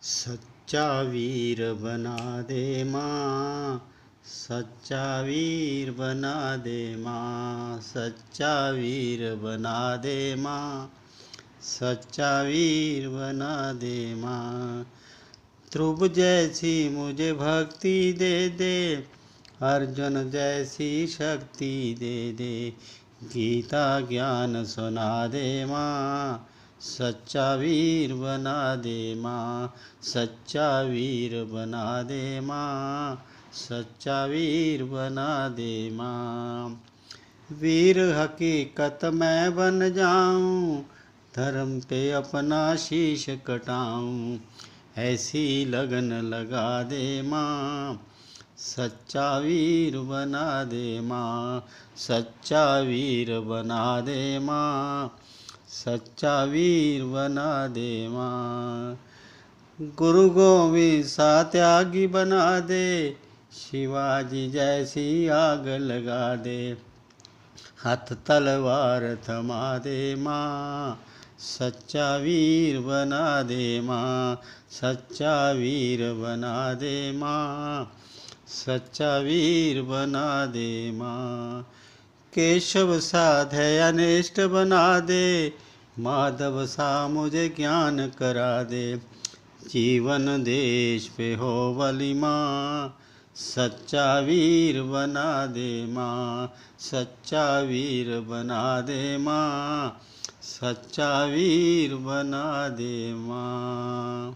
सच्चा वीर बना दे माँ, सच्चा वीर बना दे माँ, सच्चा वीर बना दे माँ, सच्चा वीर बना दे माँ। ध्रुव जैसी मुझे भक्ति दे दे, अर्जुन जैसी शक्ति दे दे, गीता ज्ञान सुना दे माँ, सच्चा वीर बना दे माँ, सच्चा वीर बना दे माँ, सच्चा वीर बना दे माँ। वीर हकीकत मैं बन जाऊं, धर्म पे अपना शीश कटाऊं, ऐसी लगन लगा दे माँ, सच्चा वीर बना दे माँ, सच्चा वीर बना दे माँ, सच्चा वीर बना दे माँ। गुरु गोविंद सा त्यागी बना दे, शिवाजी जैसी आग लगा दे, हाथ तलवार थमा दे माँ, सच्चा वीर बना दे माँ, सच्चा वीर बना दे माँ, सच्चा वीर बना दे माँ। केशव सा अनिष्ट बना दे, माधव सा मुझे ज्ञान करा दे, जीवन देश पे हो बलि माँ, सच्चा वीर बना दे माँ, सच्चा वीर बना दे माँ, सच्चा वीर बना दे माँ।